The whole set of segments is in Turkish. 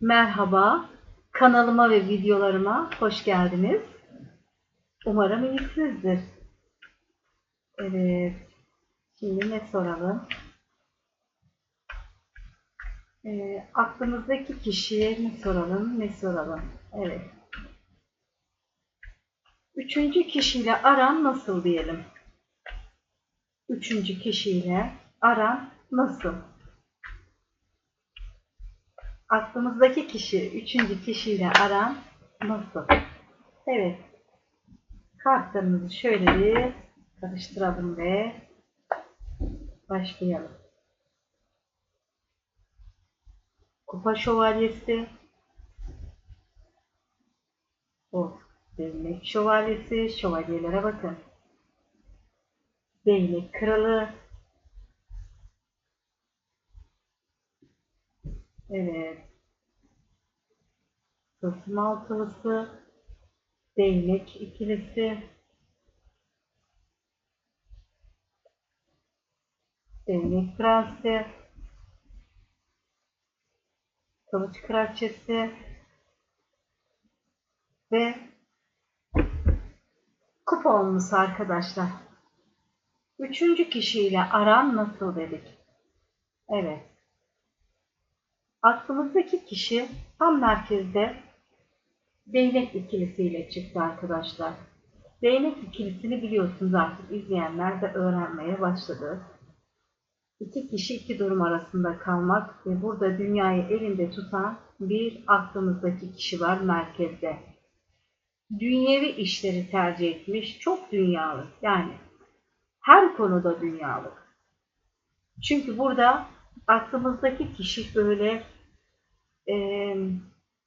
Merhaba, kanalıma ve videolarıma hoş geldiniz. Umarım iyisinizdir. Evet, şimdi ne soralım? Aklımızdaki kişiye ne soralım? Evet, üçüncü kişiyle aran nasıl diyelim? Üçüncü kişiyle aran nasıl? Aklımızdaki kişi, üçüncü kişiyle aran nasıl? Evet, kartlarımızı şöyle bir karıştıralım ve başlayalım. Kupa şövalyesi, değnek şövalyesi, şövalyelere bakın. Değnek kralı, evet, tılsım altılısı, değnek ikilisi, değnek prensi, kılıç kraliçesi ve kupa olması arkadaşlar. Üçüncü kişiyle aran nasıl dedik? Evet. Aklımızdaki kişi tam merkezde değnek ikilisiyle çıktı arkadaşlar. Değnek ikilisini biliyorsunuz artık, izleyenler de öğrenmeye başladı. İki kişi iki durum arasında kalmak ve burada dünyayı elinde tutan bir aklımızdaki kişi var merkezde. Dünyevi işleri tercih etmiş, çok dünyalı, yani her konuda dünyalı. Çünkü burada aklımızdaki kişi böyle e,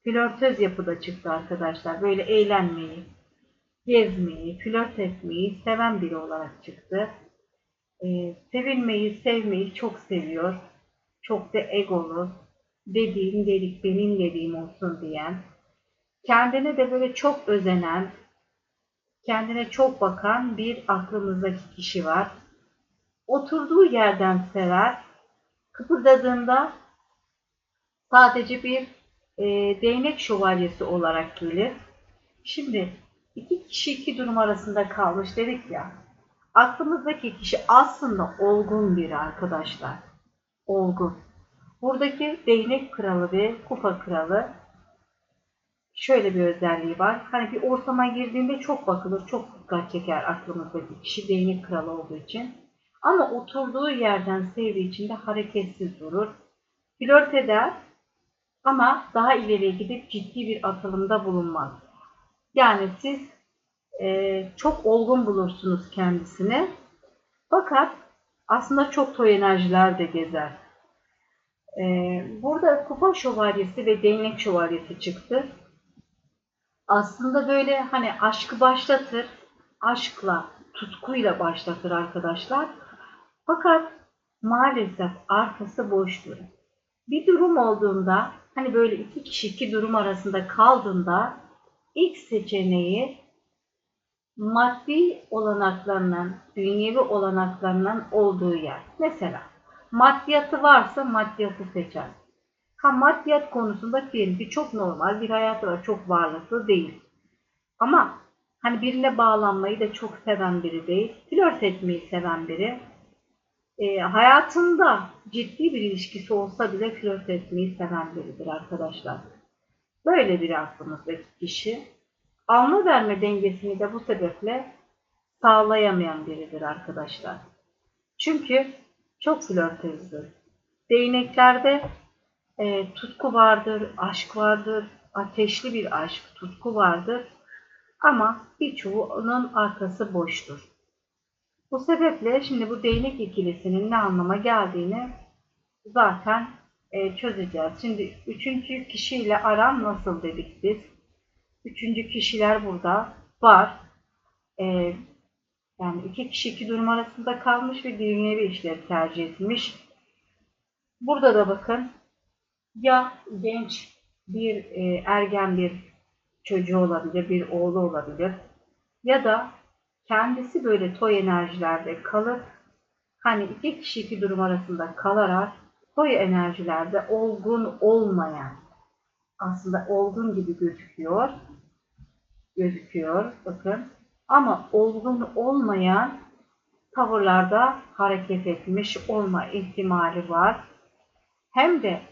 flörtöz yapıda çıktı arkadaşlar. Böyle eğlenmeyi, gezmeyi, flört etmeyi seven biri olarak çıktı. Sevilmeyi, sevmeyi çok seviyor. Çok da egolu, dediğim dedik benim dediğim olsun diyen, kendine de böyle çok özenen, kendine çok bakan bir aklımızdaki kişi var. Oturduğu yerden sever, kıpırdadığında sadece bir değnek şövalyesi olarak gelir. Şimdi iki kişi iki durum arasında kalmış dedik ya, aklımızdaki kişi aslında olgun biri arkadaşlar. Olgun. Buradaki değnek kralı ve kupa kralı şöyle bir özelliği var. Hani bir ortama girdiğinde çok bakılır, çok dikkat çeker aklımızdaki kişi değnek kralı olduğu için. Ama oturduğu yerden sevdiği için de hareketsiz durur. Flört eder ama daha ileriye gidip ciddi bir atılımda bulunmaz. Yani siz çok olgun bulursunuz kendisini. Fakat aslında çok toy enerjiler de gezer. Burada kupa şövalyesi ve değnek şövalyesi çıktı. Aslında böyle hani aşkı başlatır, aşkla, tutkuyla başlatır arkadaşlar. Fakat maalesef arkası boştur. Bir durum olduğunda, hani böyle iki kişi iki durum arasında kaldığında ilk seçeneği maddi olanaklarından, dünyevi olanaklarından olduğu yer. Mesela maddiyatı varsa maddiyatı seçer. Ha, maddiyat konusunda diyelim ki çok normal bir hayatı var, çok varlıklı değil. Ama hani birine bağlanmayı da çok seven biri değil, flört etmeyi seven biri. Hayatında ciddi bir ilişkisi olsa bile flört etmeyi seven biridir arkadaşlar. Böyle bir aklımızdaki kişi. Alma verme dengesini de bu sebeple sağlayamayan biridir arkadaşlar. Çünkü çok flörtözdür. Değneklerde tutku vardır, aşk vardır, ateşli bir aşk, tutku vardır. Ama birçoğunun arkası boştur. Bu sebeple şimdi bu değnek ikilisinin ne anlama geldiğini zaten çözeceğiz. Şimdi üçüncü kişiyle aran nasıl dedik biz? Üçüncü kişiler burada var. E, Yani iki kişi iki durum arasında kalmış ve dünyevi işleri tercih etmiş. Burada da bakın, ya genç bir ergen bir çocuğu olabilir, bir oğlu olabilir. Ya da kendisi böyle toy enerjilerde kalıp, hani iki kişi iki durum arasında kalarak toy enerjilerde olgun olmayan, aslında olgun gibi gözüküyor. Bakın. Ama olgun olmayan tavırlarda hareket etmiş olma ihtimali var. Hem de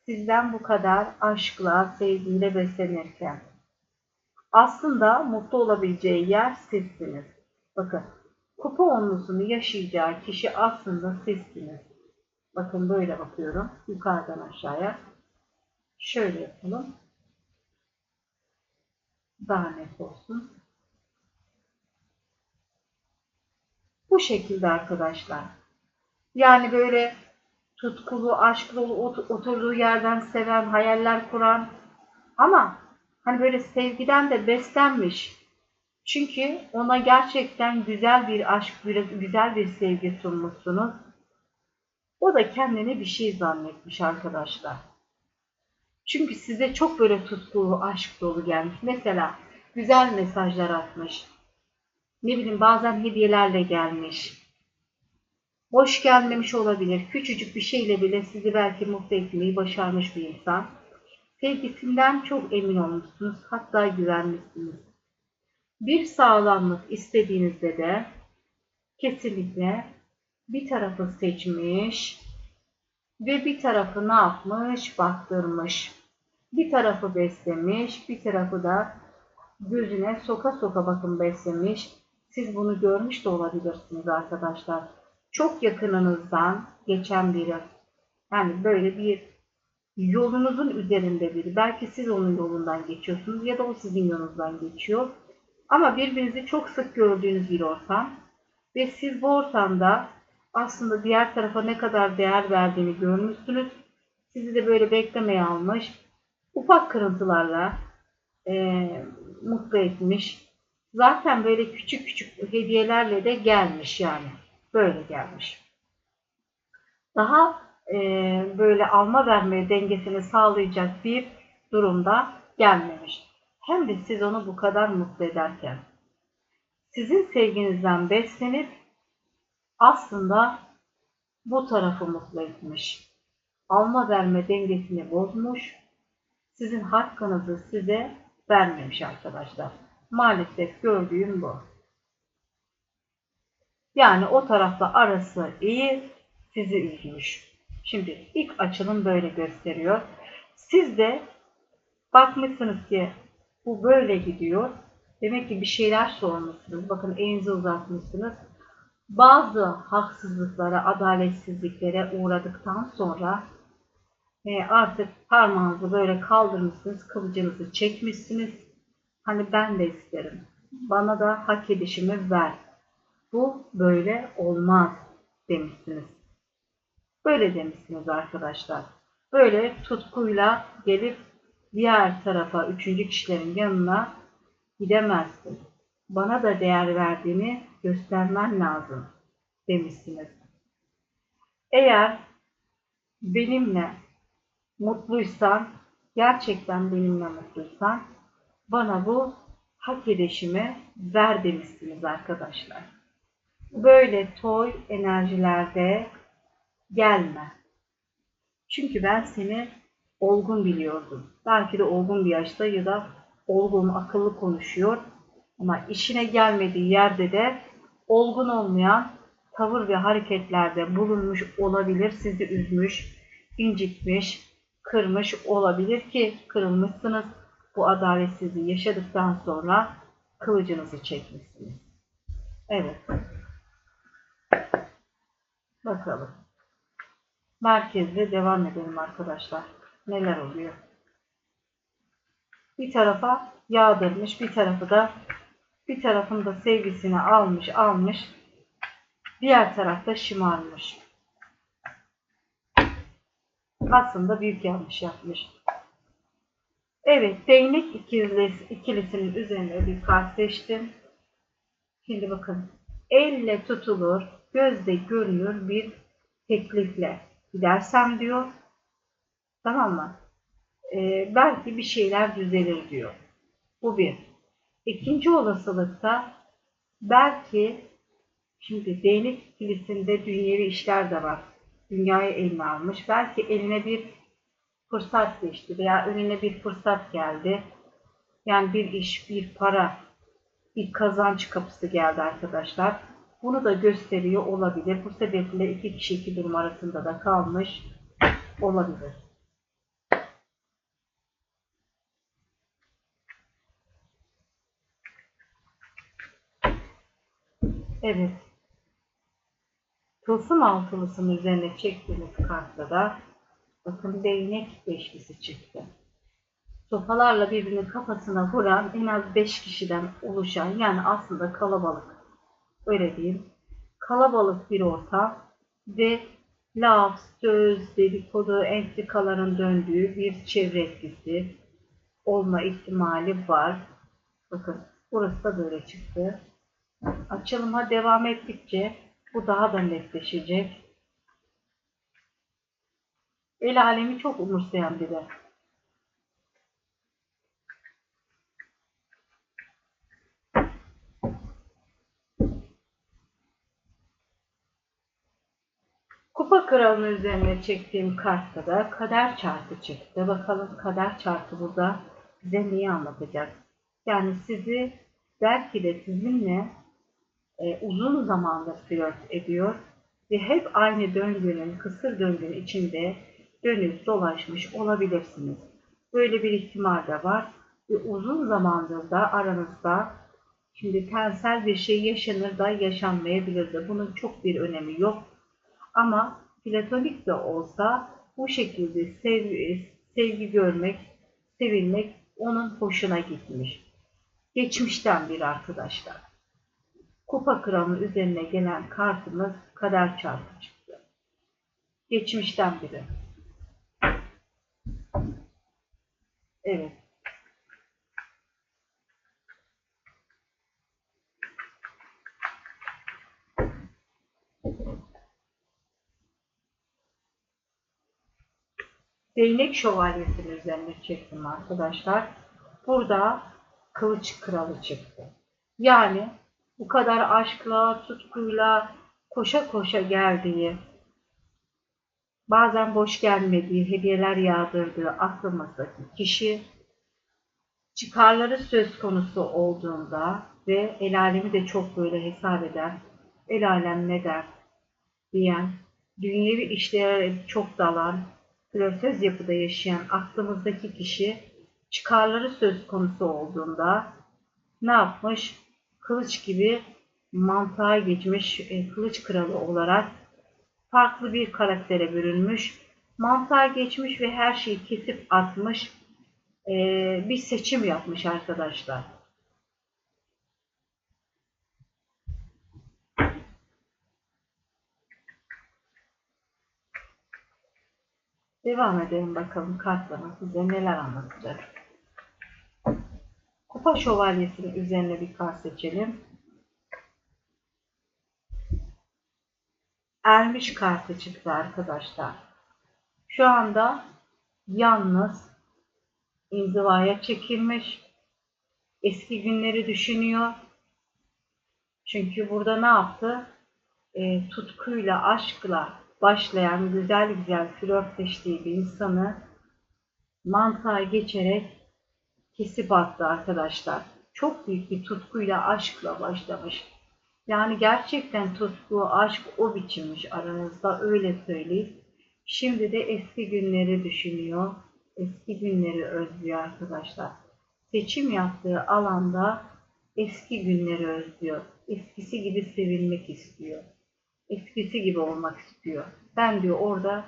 sizden bu kadar aşkla, sevgiyle beslenirken aslında mutlu olabileceği yer sizsiniz. Bakın, kupa onlusunu yaşayacağı kişi aslında sizsiniz. Bakın böyle bakıyorum yukarıdan aşağıya. Şöyle yapalım. Daha net olsun. Bu şekilde arkadaşlar. Yani böyle tutkulu, aşklı oturduğu yerden seven, hayaller kuran ama hani böyle sevgiden de beslenmiş. Çünkü ona gerçekten güzel bir aşk, güzel bir sevgi sunmuşsunuz. O da kendine bir şey zannetmiş arkadaşlar. Çünkü size çok böyle tutkulu, aşk dolu gelmiş. Mesela güzel mesajlar atmış. Ne bileyim bazen hediyelerle gelmiş. Boş gelmemiş olabilir. Küçücük bir şeyle bile sizi belki mutlu etmeyi başarmış bir insan. Sevgisinden çok emin olmuşsunuz. Hatta güvenmişsiniz. Bir sağlamlık istediğinizde de kesinlikle bir tarafı seçmiş ve bir tarafı ne yapmış? Baktırmış. Bir tarafı beslemiş, bir tarafı da gözüne soka soka bakın beslemiş. Siz bunu görmüş de olabilirsiniz arkadaşlar. Çok yakınınızdan geçen biri. Yani böyle bir yolunuzun üzerinde biri. Belki siz onun yolundan geçiyorsunuz ya da o sizin yolunuzdan geçiyor. Ama birbirinizi çok sık gördüğünüz bir ortam. Ve siz bu ortamda aslında diğer tarafa ne kadar değer verdiğini görmüşsünüz. Sizi de böyle beklemeye almış. Ufak kırıntılarla mutlu etmiş. Zaten böyle küçük küçük hediyelerle de gelmiş yani. Böyle gelmiş. Daha böyle alma verme dengesini sağlayacak bir durumda gelmemiş. Hem de siz onu bu kadar mutlu ederken. Sizin sevginizden beslenip aslında bu tarafı mutlu etmiş. Alma verme dengesini bozmuş. Sizin hakkınızı size vermemiş arkadaşlar. Maalesef gördüğüm bu. Yani o tarafla arası iyi, sizi üzmüş. Şimdi ilk açılım böyle gösteriyor. Siz de bakmışsınız ki bu böyle gidiyor. Demek ki bir şeyler sormuşsunuz. Bakın elinizi uzatmışsınız. Bazı haksızlıklara, adaletsizliklere uğradıktan sonra artık parmağınızı böyle kaldırmışsınız, kılıcınızı çekmişsiniz. Hani ben de isterim. Bana da hak edişimi ver. Bu böyle olmaz demişsiniz. Böyle demişsiniz arkadaşlar. Böyle tutkuyla gelip diğer tarafa, üçüncü kişilerin yanına gidemezsin. Bana da değer verdiğini göstermen lazım demişsiniz. Eğer benimle mutluysan, gerçekten benimle mutluysan bana bu hak edişimi ver demişsiniz arkadaşlar. Böyle toy enerjilerde gelme. Çünkü ben seni olgun biliyordum. Belki de olgun bir yaşta ya da olgun, akıllı konuşuyor. Ama işine gelmediği yerde de olgun olmayan tavır ve hareketlerde bulunmuş olabilir. Sizi üzmüş, incitmiş, kırmış olabilir ki kırılmışsınız. Bu adaletsizliği yaşadıktan sonra kılıcınızı çekmişsiniz. Evet. Bakalım. Merkezde devam edelim arkadaşlar. Neler oluyor? Bir tarafa yağdırmış, bir tarafın da sevgisini almış. Diğer tarafta şımarmış. Aslında büyük yanlış yapmış. Evet, değnek ikilisinin üzerine bir kart seçtim. Şimdi bakın, elle tutulur, gözle görünür bir teklifle gidersem diyor. Tamam mı? Belki bir şeyler düzelir diyor. Bu bir. İkinci olasılıkta belki şimdi değnek ikilisinde dünyevi işler de var. Dünyayı eline almış. Belki eline bir fırsat geçti veya önüne bir fırsat geldi. Yani bir iş, bir para, bir kazanç kapısı geldi arkadaşlar. Bunu da gösteriyor olabilir. Bu sebeple iki kişi iki durum arasında da kalmış olabilir. Evet. Tılsım altılısının üzerine çektiğimiz kartta da bakın değnek beşlisi çıktı. Sopalarla birbirinin kafasına vuran en az 5 kişiden oluşan, yani aslında kalabalık, öyle diyeyim, kalabalık bir ortam ve laf, söz, dedikodu, entrikaların döndüğü bir çevre etkisi olma ihtimali var. Bakın burası da böyle çıktı. Açılıma devam ettikçe bu daha da netleşecek. El alemi çok umursayan biri. Kupa kralının üzerine çektiğim kartta da kader çarkı çıktı. Bakalım kader çarkı burada bize neyi anlatacak? Yani sizi belki de sizinle uzun zamandır flört ediyor ve hep aynı döngünün, kısır döngünün içinde dönüp dolaşmış olabilirsiniz. Böyle bir ihtimal de var ve uzun zamandır da aranızda şimdi tensel bir şey yaşanır da yaşanmayabilir de, bunun çok bir önemi yok. Ama platonik de olsa bu şekilde sevgi görmek, sevilmek onun hoşuna gitmiş. Geçmişten bir arkadaşlar. Kupa kralının üzerine gelen kartımız kader çarpı çıktı. Geçmişten biri. Evet. Değnek şövalyesinin üzerine çektim arkadaşlar. Burada kılıç kralı çıktı. Yani bu kadar aşkla, tutkuyla, koşa koşa geldiği, bazen boş gelmediği, hediyeler yağdırdığı aklımızdaki kişi, çıkarları söz konusu olduğunda ve el alemi de çok böyle hesap eden, el alem ne der diyen, dünyevi işlere çok dalan, flörtöz yapıda yaşayan aklımızdaki kişi, çıkarları söz konusu olduğunda ne yapmış? Kılıç gibi mantığa geçmiş, kılıç kralı olarak farklı bir karaktere bürünmüş, mantığa geçmiş ve her şeyi kesip atmış, bir seçim yapmış arkadaşlar. Devam edelim bakalım kartlarımız bize neler anlatacak. Kupa şövalyesinin üzerine bir kart seçelim. Ermiş kartı çıktı arkadaşlar. Şu anda yalnız, inzivaya çekilmiş, eski günleri düşünüyor. Çünkü burada ne yaptı? Tutkuyla, aşkla başlayan güzel güzel flörtleştiği bir insanı mantığa geçerek kesip attı arkadaşlar. Çok büyük bir tutkuyla, aşkla başlamış. Yani gerçekten tutku, aşk o biçimmiş aranızda, öyle söyleyeyim. Şimdi de eski günleri düşünüyor. Eski günleri özlüyor arkadaşlar. Seçim yaptığı alanda eski günleri özlüyor. Eskisi gibi sevilmek istiyor. Eskisi gibi olmak istiyor. Ben diyor orada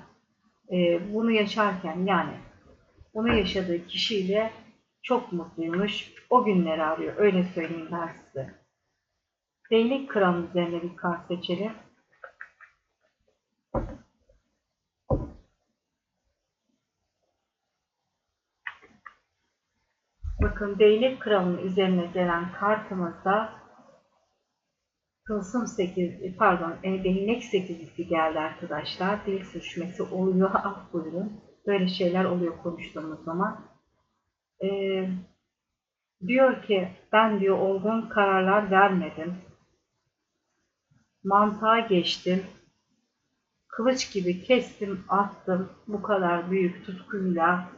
bunu yaşarken, yani bunu yaşadığı kişiyle çok mutluymuş. O günleri arıyor. Öyle söyleyeyim ben size. Değnek kralının üzerine bir kart seçelim. Bakın değnek kralının üzerine gelen kartımızda tılsım 8, pardon, değnek 8'lisi geldi arkadaşlar. Dil sürçmesi oluyor. Ah buyurun. Böyle şeyler oluyor konuştuğumuz zaman. Diyor ki ben diyor olgun kararlar vermedim. Mantığa geçtim. kılıç gibi kestim, attım. Bu kadar büyük tutkuyla,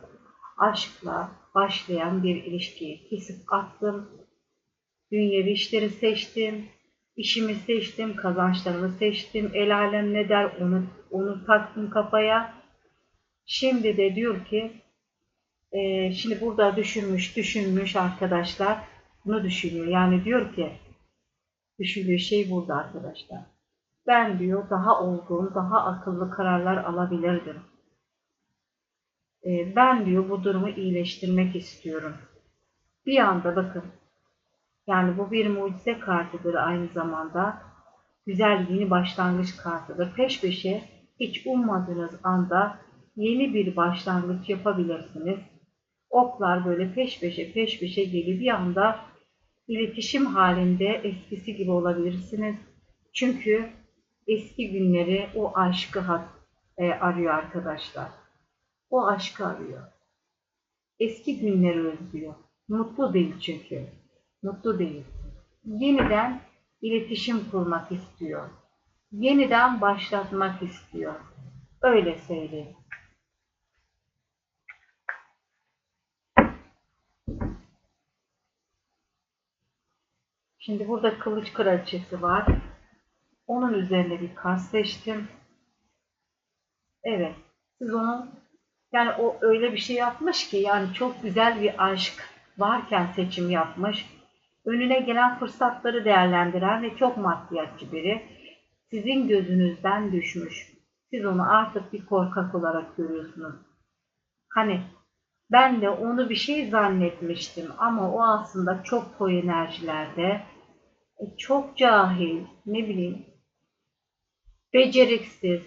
aşkla başlayan bir ilişkiyi kesip attım. Dünyevi işleri seçtim, işimi seçtim, kazançlarımı seçtim. El alem ne der onu taktım kafaya. Şimdi de diyor ki, şimdi burada düşünmüş arkadaşlar. Bunu düşünüyor. Yani diyor ki, düşündüğü şey burada arkadaşlar. Ben diyor daha olgun, daha akıllı kararlar alabilirdim. Ben diyor bu durumu iyileştirmek istiyorum. Bir anda bakın, yani bu bir mucize kartıdır aynı zamanda. Güzel yeni başlangıç kartıdır. Peş peşe hiç ummadığınız anda yeni bir başlangıç yapabilirsiniz. Oklar böyle peş peşe geliyor. Bir anda iletişim halinde eskisi gibi olabilirsiniz. Çünkü eski günleri o aşkı arıyor arkadaşlar. O aşkı arıyor. Eski günleri özlüyor. Mutlu değil çünkü. Mutlu değil. Yeniden iletişim kurmak istiyor. Yeniden başlatmak istiyor. Öyle söyleyeyim. Şimdi burada kılıç kraliçesi var. Onun üzerine bir kart seçtim. Evet. Siz onu, yani o öyle bir şey yapmış ki, yani çok güzel bir aşk varken seçim yapmış. Önüne gelen fırsatları değerlendiren ve çok maddiyatçı biri. Sizin gözünüzden düşmüş. Siz onu artık bir korkak olarak görüyorsunuz. Hani ben de onu bir şey zannetmiştim ama o aslında çok koyu enerjilerde, çok cahil, ne bileyim, beceriksiz,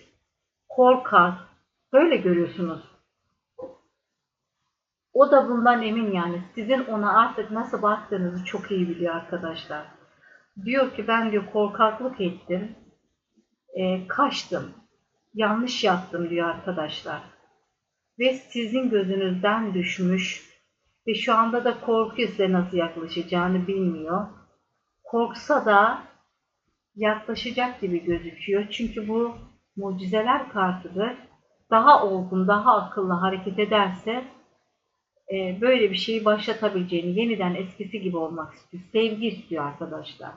korkak, böyle görüyorsunuz. O da bundan emin yani. Sizin ona artık nasıl baktığınızı çok iyi biliyor arkadaşlar. Diyor ki ben diyor korkaklık ettim, kaçtım, yanlış yaptım diyor arkadaşlar. Ve sizin gözünüzden düşmüş ve şu anda da korkuyor, size nasıl yaklaşacağını bilmiyor. Korksa da yaklaşacak gibi gözüküyor. Çünkü bu mucizeler kartıdır. Daha olgun, daha akıllı hareket ederse böyle bir şeyi başlatabileceğini, yeniden eskisi gibi olmak istiyor. Sevgi istiyor arkadaşlar.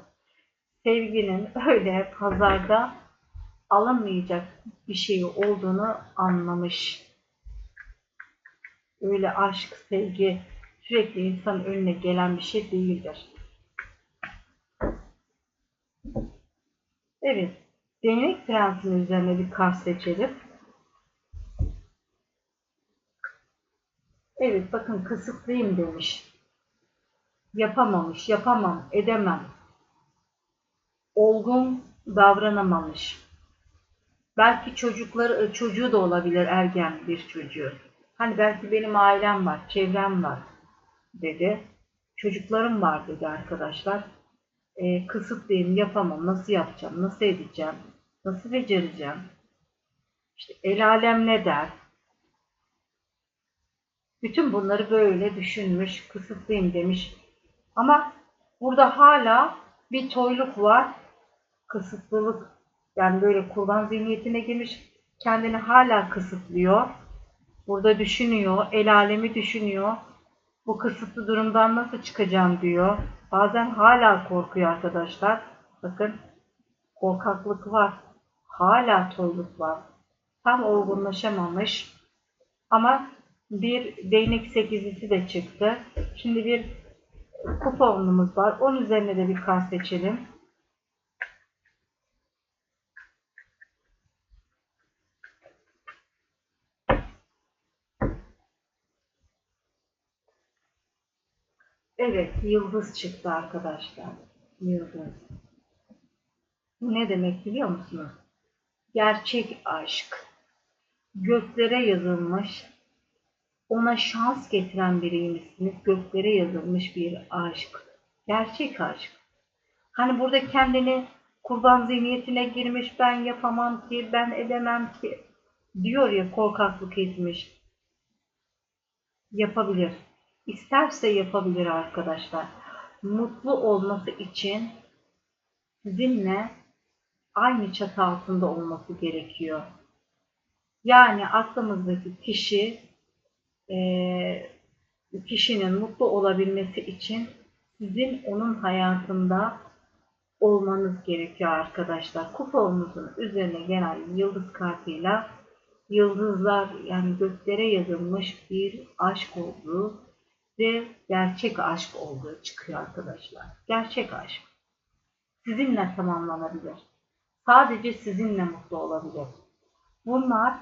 Sevginin öyle pazarda alınmayacak bir şey olduğunu anlamış. Öyle aşk, sevgi sürekli insanın önüne gelen bir şey değildir. Evet, değnek prensinin üzerine bir kart seçelim. Evet, bakın kısıtlıyım demiş. Yapamamış, yapamam, edemem. Olgun davranamamış. Belki çocuğu da olabilir, ergen bir çocuğu. Hani belki benim ailem var, çevrem var dedi. Çocuklarım var dedi arkadaşlar. Kısıtlıyım, yapamam, nasıl yapacağım, nasıl edeceğim, nasıl becereceğim? İşte el alem ne der? Bütün bunları böyle düşünmüş, kısıtlıyım demiş. Ama burada hala bir toyluk var, kısıtlılık. Yani böyle kurban zihniyetine girmiş, kendini hala kısıtlıyor. Burada düşünüyor, el alemi düşünüyor. Bu kısıtlı durumdan nasıl çıkacağım diyor. Bazen hala korkuyor arkadaşlar. Bakın, korkaklık var. Hala toyluk var. Tam olgunlaşamamış. Ama bir değnek sekizlisi de çıktı. Şimdi bir kupa onumuz var. Onun üzerine de bir kart seçelim. Evet, yıldız çıktı arkadaşlar. Yıldız. Bu ne demek biliyor musunuz? Gerçek aşk. Göklere yazılmış, ona şans getiren biriymişsiniz. Göklere yazılmış bir aşk. Gerçek aşk. Hani burada kendini kurban zihniyetine girmiş, ben yapamam ki, ben edemem ki diyor ya, korkaklık etmiş. Yapabilir. İsterse yapabilir arkadaşlar. Mutlu olması için sizinle aynı çatı altında olması gerekiyor. Yani aklımızdaki kişinin mutlu olabilmesi için sizin onun hayatında olmanız gerekiyor arkadaşlar. Kuponumuzun üzerine gelen yıldız kartıyla yıldızlar yani göklere yazılmış bir aşk olduğu ve gerçek aşk olduğu çıkıyor arkadaşlar. Gerçek aşk sizinle tamamlanabilir. Sadece sizinle mutlu olabilir. Bunlar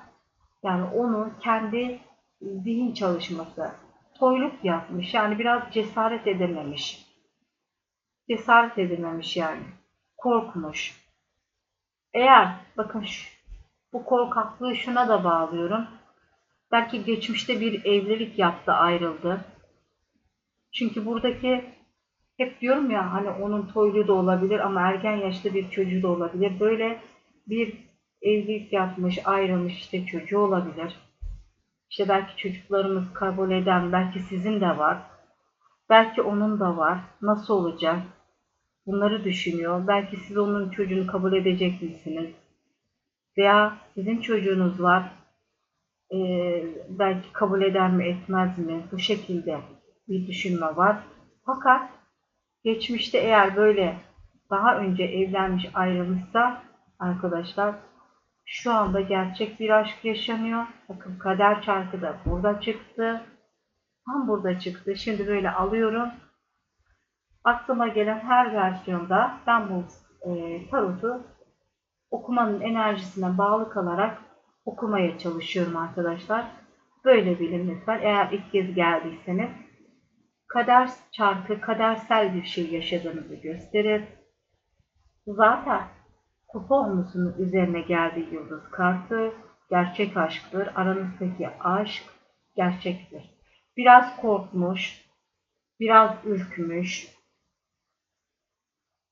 yani onun kendi zihin çalışması, toyluk yapmış yani biraz cesaret edememiş. Cesaret edememiş yani. Korkmuş. Eğer bakın bu korkaklığı şuna da bağlıyorum. Belki geçmişte bir evlilik yaptı, ayrıldı. Çünkü buradaki hep diyorum ya hani onun toyluğu da olabilir ama ergen yaşta bir çocuğu da olabilir. Böyle bir evlilik yapmış, ayrılmış işte çocuğu olabilir. İşte belki çocuklarımız kabul eden, belki sizin de var. Belki onun da var. Nasıl olacak? Bunları düşünüyor. Belki siz onun çocuğunu kabul edecek misiniz? Veya sizin çocuğunuz var. Belki kabul eder mi etmez mi? Bu şekilde bir düşünme var. Fakat geçmişte eğer böyle daha önce evlenmiş ayrılmışsa arkadaşlar şu anda gerçek bir aşk yaşanıyor. Bakın kader çarkı da burada çıktı. Tam burada çıktı. Şimdi böyle alıyorum. Aklıma gelen her versiyonda ben bu tarotu okumanın enerjisine bağlı kalarak okumaya çalışıyorum arkadaşlar. Böyle bilin lütfen. Eğer ilk kez geldiyseniz kader çarkı kadersel bir şey yaşadığınızı gösterir. Zaten kupa olmusunun üzerine geldiği yıldız kartı gerçek aşktır. Aranızdaki aşk gerçektir. Biraz korkmuş, biraz ürkmüş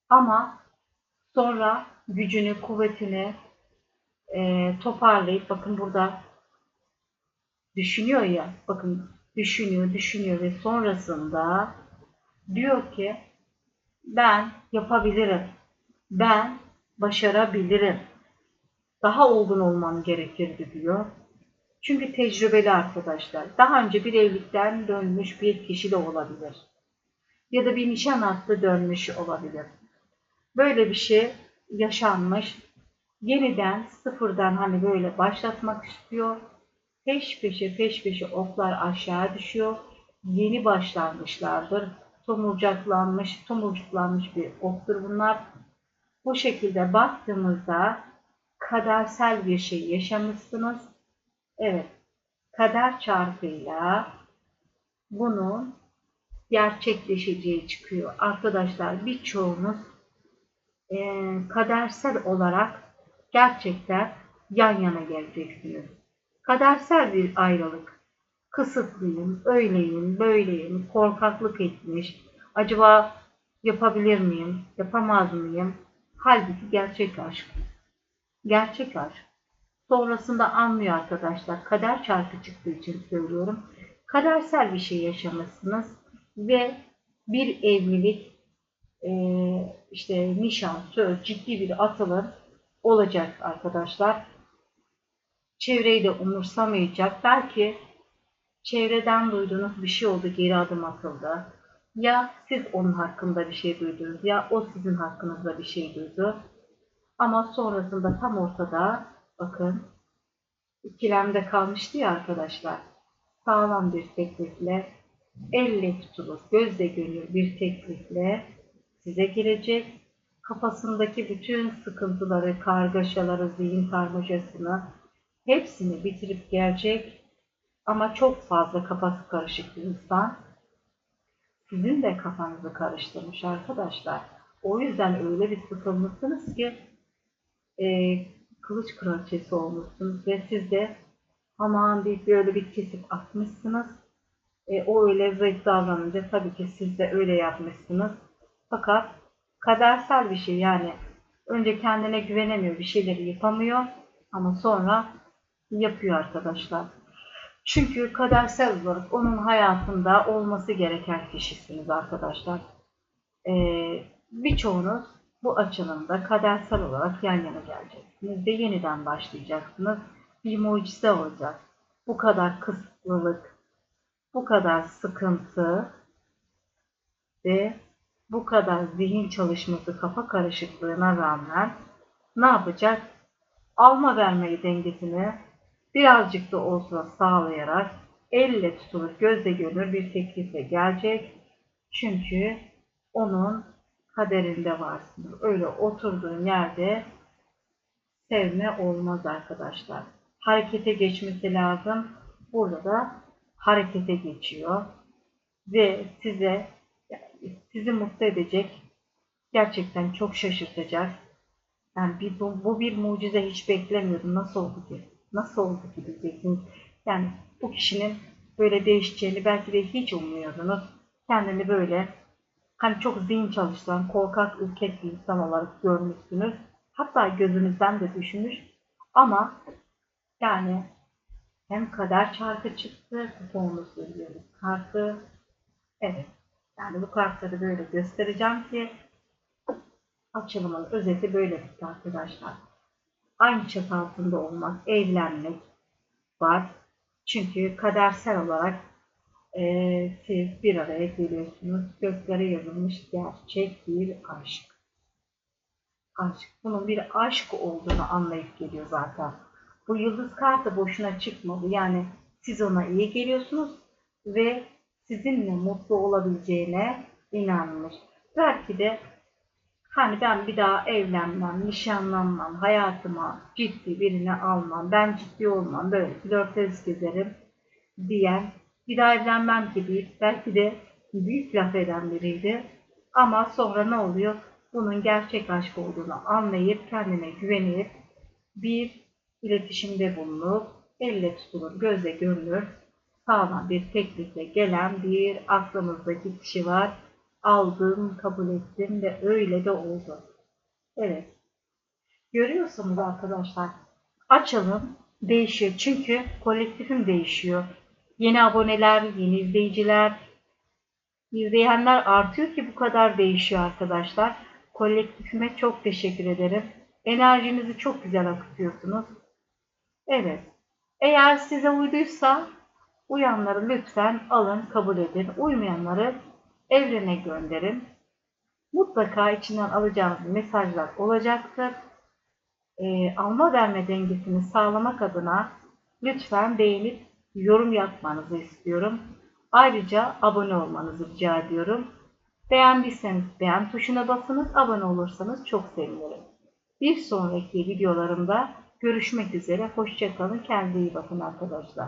ama sonra gücünü, kuvvetini toparlayıp bakın burada düşünüyor ya, bakın düşünüyor ve sonrasında diyor ki ben yapabilirim, ben başarabilirim, daha olgun olmam gerekirdi diyor. Çünkü tecrübeli arkadaşlar. Daha önce bir evlilikten dönmüş bir kişi de olabilir. Ya da bir nişan hattı dönmüş olabilir. Böyle bir şey yaşanmış. Yeniden sıfırdan hani böyle başlatmak istiyor. Peş peşe oklar aşağı düşüyor. Yeni başlanmışlardır. Tomurcuklanmış bir oktur bunlar. Bu şekilde baktığımızda kadersel bir şey yaşamışsınız. Evet, kader çarkıyla bunun gerçekleşeceği çıkıyor. Arkadaşlar birçoğunuz kadersel olarak gerçekten yan yana geleceksiniz. Kadersel bir ayrılık. Kısıtlıyım, öyleyim, böyleyim, korkaklık etmiş. Acaba yapabilir miyim, yapamaz mıyım? Halbuki gerçek aşk. Gerçek aşk. Sonrasında anlıyor arkadaşlar. Kader çarkı çıktığı için söylüyorum. Kadersel bir şey yaşamışsınız ve bir evlilik, işte nişan, söz, ciddi bir atılım olacak arkadaşlar. Çevreyi de umursamayacak. Belki çevreden duyduğunuz bir şey oldu, geri adım atıldı. Ya siz onun hakkında bir şey duydunuz ya o sizin hakkınızda bir şey duydu. Ama sonrasında tam ortada bakın ikilemde kalmıştı ya arkadaşlar. Sağlam bir teklifle, elle tutulur, gözle görülür bir teklifle size gelecek. Kafasındaki bütün sıkıntıları, kargaşaları, zihin karmaşasını hepsini bitirip gelecek. Ama çok fazla kafası karışık bir insan. Sizin de kafanızı karıştırmış arkadaşlar. O yüzden öyle bir sıkılmışsınız ki e, kılıç kraliçesi olmuşsunuz ve siz de aman deyip böyle bir kesip atmışsınız. O öyle zayıf davranınca tabii ki siz de öyle yapmışsınız. Fakat kadersel bir şey yani önce kendine güvenemiyor, bir şeyleri yapamıyor ama sonra yapıyor arkadaşlar. Çünkü kadersel olarak onun hayatında olması gereken kişisiniz arkadaşlar. Birçoğunuz bu açılımda kadersel olarak yan yana geleceksiniz ve yeniden başlayacaksınız. bir mucize olacak. Bu kadar kısıtlılık, bu kadar sıkıntı ve bu kadar zihin çalışması, kafa karışıklığına rağmen ne yapacak? Alma vermeyi dengesini birazcık da olsa sağlayarak elle tutulur, gözle görülür bir teklife gelecek. Çünkü onun kaderinde varsınız. Öyle oturduğun yerde sevme olmaz arkadaşlar. Harekete geçmesi lazım. Burada da harekete geçiyor. Ve sizi mutlu edecek, gerçekten çok şaşırtacak. Yani bu bir mucize, hiç beklemiyordum. Nasıl oldu ki? Nasıl oldu ki diyeceksiniz. Yani bu kişinin böyle değişeceğini belki de hiç ummuyordunuz. Kendini böyle hani çok zihin çalışan, korkak, ürkek bir insan olarak görmüşsünüz. Hatta gözünüzden de düşmüş. Ama yani hem kader çarkı çıktı, kuponunu söylüyoruz kartı. Evet. Yani bu kartları böyle göstereceğim ki açılımın özeti böyle bitti arkadaşlar. Aynı çatı altında olmak, evlenmek var. Çünkü kadersel olarak siz bir araya geliyorsunuz. Göklere yazılmış gerçek bir aşk. Aşk. Bunun bir aşk olduğunu anlayıp geliyor zaten. Bu yıldız kartı boşuna çıkmadı. Yani siz ona iyi geliyorsunuz ve sizinle mutlu olabileceğine inanmış. Belki de hani ben bir daha evlenmem, nişanlanmam, hayatıma ciddi birini almam, ben ciddi olmam, böyle flörtöz gezerim diyen, bir daha evlenmem ki deyip belki de büyük laf eden biriydi. Ama sonra ne oluyor? Bunun gerçek aşk olduğunu anlayıp, kendine güvenip, bir iletişimde bulunup, elle tutulur, gözle görülür, sağlam bir teklifle gelen bir aklımızdaki kişi var. Aldım, kabul ettim ve öyle de oldu. Evet, görüyorsunuz arkadaşlar. Açalım değişiyor. Çünkü kolektifim değişiyor. Yeni aboneler, yeni izleyiciler, izleyenler artıyor ki bu kadar değişiyor arkadaşlar. Kolektifime çok teşekkür ederim. Enerjinizi çok güzel akıtıyorsunuz. Evet. Eğer size uyduysa uyanları lütfen alın, kabul edin. Uymayanları evrene gönderin. Mutlaka içinden alacağınız mesajlar olacaktır. Alma verme dengesini sağlamak adına lütfen beğenip yorum yapmanızı istiyorum. Ayrıca abone olmanızı rica ediyorum. Beğendiyseniz beğen tuşuna basınız, abone olursanız çok sevinirim. Bir sonraki videolarımda görüşmek üzere. Hoşça kalın. Kendinize iyi bakın arkadaşlar.